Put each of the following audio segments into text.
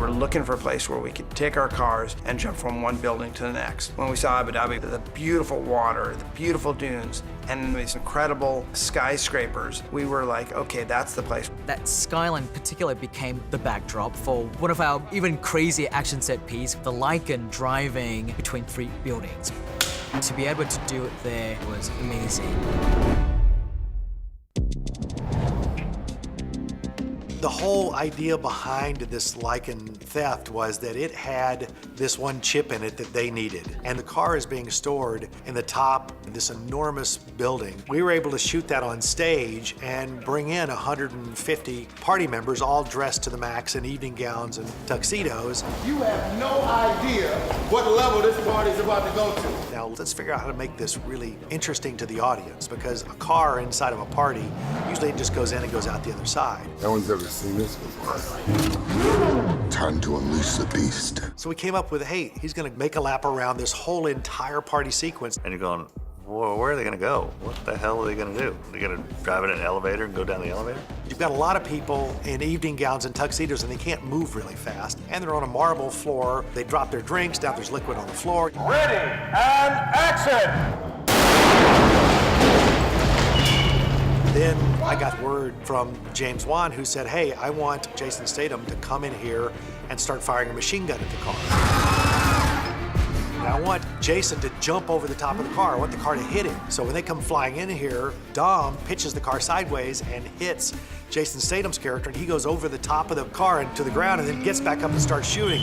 were looking for a place where we could take our cars and jump from one building to the next. When we saw Abu Dhabi, the beautiful water, the beautiful dunes, and these incredible skyscrapers, we were like, okay, that's the place. That skyline in particular became the backdrop for one of our even crazier action set piece, the Lycan driving between 3 buildings. To be able to do it there was amazing. The whole idea behind this Lycan theft was that it had this one chip in it that they needed. And the car is being stored in the top of this enormous building. We were able to shoot that on stage and bring in 150 party members all dressed to the max in evening gowns and tuxedos. You have no idea what level this party's about to go to. Now let's figure out how to make this really interesting to the audience, because a car inside of a party, usually it just goes in and goes out the other side. No one's ever seen this before. Time to unleash the beast. So we came up with, hey, he's gonna make a lap around this whole entire party sequence. And you're going, well, where are they gonna go? What the hell are they gonna do? Are they gonna drive in an elevator and go down the elevator? You've got a lot of people in evening gowns and tuxedos, and they can't move really fast. And they're on a marble floor. They drop their drinks, now there's liquid on the floor. Ready and action! Then I got word from James Wan, who said, hey, I want Jason Statham to come in here and start firing a machine gun at the car. And I want Jason to jump over the top of the car. I want the car to hit him. So when they come flying in here, Dom pitches the car sideways and hits Jason Statham's character, and he goes over the top of the car and to the ground and then gets back up and starts shooting.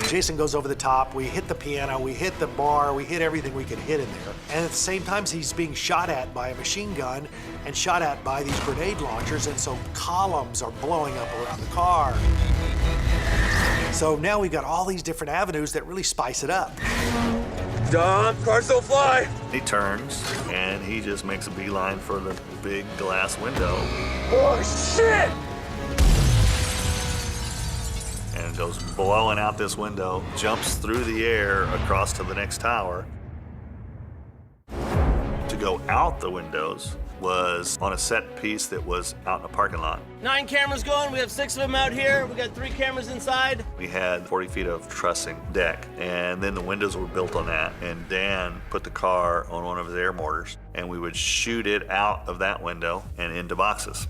Jason goes over the top, we hit the piano, we hit the bar, we hit everything we could hit in there. And at the same time, he's being shot at by a machine gun and shot at by these grenade launchers, and so columns are blowing up around the car. So now we've got all these different avenues that really spice it up. Dom, cars don't fly! He turns and he just makes a beeline for the big glass window. Oh, shit! And goes blowing out this window, jumps through the air across to the next tower. To go out the windows was on a set piece that was out in a parking lot. 9 cameras going, we have 6 of them out here. We got 3 cameras inside. We had 40 feet of trussing deck, and then the windows were built on that, and Dan put the car on one of his air mortars, and we would shoot it out of that window and into boxes.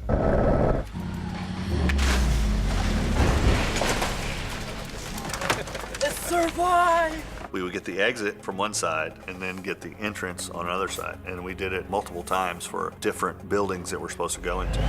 Survive! We would get the exit from one side and then get the entrance on another side. And we did it multiple times for different buildings that we're supposed to go into.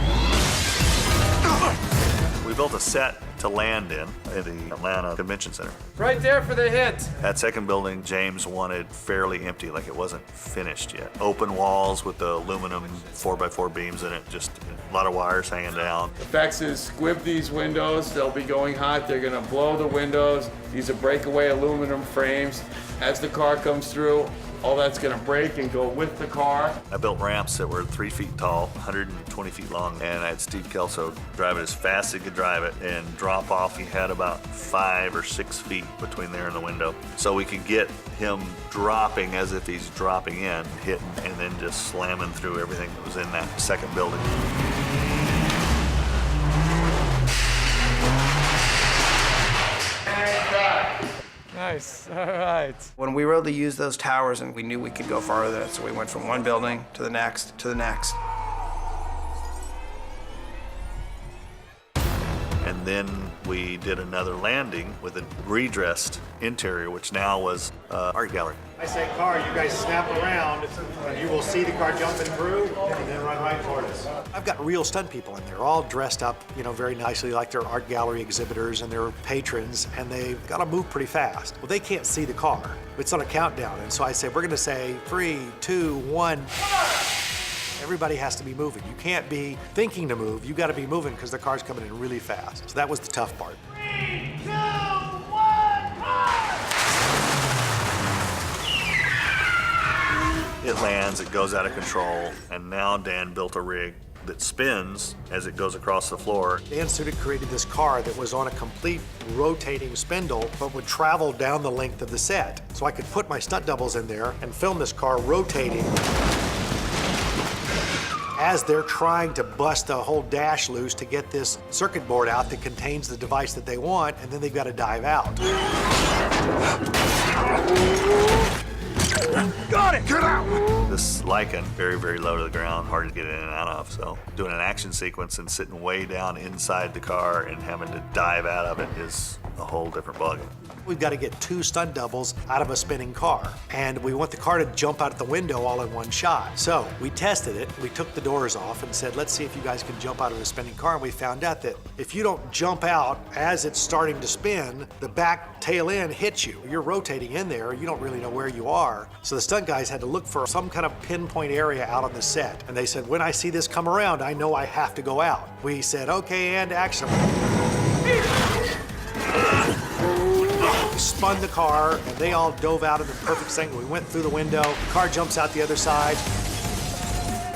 We built a set to land in at the Atlanta Convention Center. Right there for the hit. That second building, James wanted fairly empty, like it wasn't finished yet. Open walls with the aluminum 4x4 beams in it, just a lot of wires hanging down. Effects is squib these windows. They'll be going hot. They're gonna blow the windows. These are breakaway aluminum frames. As the car comes through, all that's gonna break and go with the car. I built ramps that were 3 feet tall, 120 feet long, and I had Steve Kelso drive it as fast as he could drive it and drop off. He had about 5 or 6 feet between there and the window. So we could get him dropping as if he's dropping in, hitting, and then just slamming through everything that was in that second building. Nice, all right. When we were able to use those towers, and we knew we could go farther, so we went from one building to the next to the next. And then we did another landing with a redressed interior, which now was art gallery. I say car, you guys snap around, and you will see the car jumping through, and then run right toward us. I've got real stunt people in there, all dressed up, you know, very nicely, like their art gallery exhibitors and their patrons, and they've got to move pretty fast. Well, they can't see the car. It's on a countdown, and so I say, we're gonna say 3, 2, 1. Everybody has to be moving. You can't be thinking to move. You got to be moving because the car's coming in really fast. So that was the tough part. 3, 2, 1, It lands, it goes out of control, and now Dan built a rig that spins as it goes across the floor. Dan Sudik created this car that was on a complete rotating spindle, but would travel down the length of the set. So I could put my stunt doubles in there and film this car rotating. as they're trying to bust the whole dash loose to get this circuit board out that contains the device that they want, and then they've got to dive out. Got it! Get out! This Lycan, very, very low to the ground, hard to get in and out of. So doing an action sequence and sitting way down inside the car and having to dive out of it is a whole different ballgame. We've got to get 2 stunt doubles out of a spinning car, and we want the car to jump out of the window all in one shot. So we tested it. We took the doors off and said, let's see if you guys can jump out of a spinning car. And we found out that if you don't jump out as it's starting to spin, the back tail end hits you. You're rotating in there. You don't really know where you are. So the stunt guys had to look for some kind of pinpoint area out on the set. And they said, when I see this come around, I know I have to go out. We said, okay, and action. We spun the car, and they all dove out in the perfect second. We went through the window, the car jumps out the other side.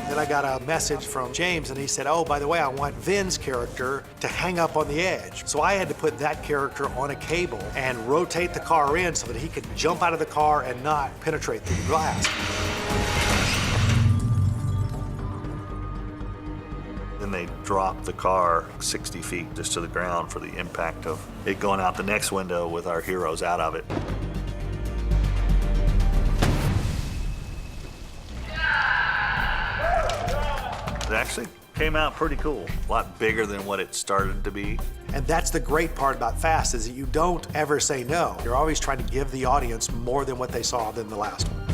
Then I got a message from James, and he said, oh, by the way, I want Vin's character to hang up on the edge. So I had to put that character on a cable and rotate the car in so that he could jump out of the car and not penetrate through the glass. Then they dropped the car 60 feet just to the ground for the impact of it going out the next window with our heroes out of it. It actually came out pretty cool. A lot bigger than what it started to be. And that's the great part about Fast, is that you don't ever say no. You're always trying to give the audience more than what they saw than the last one.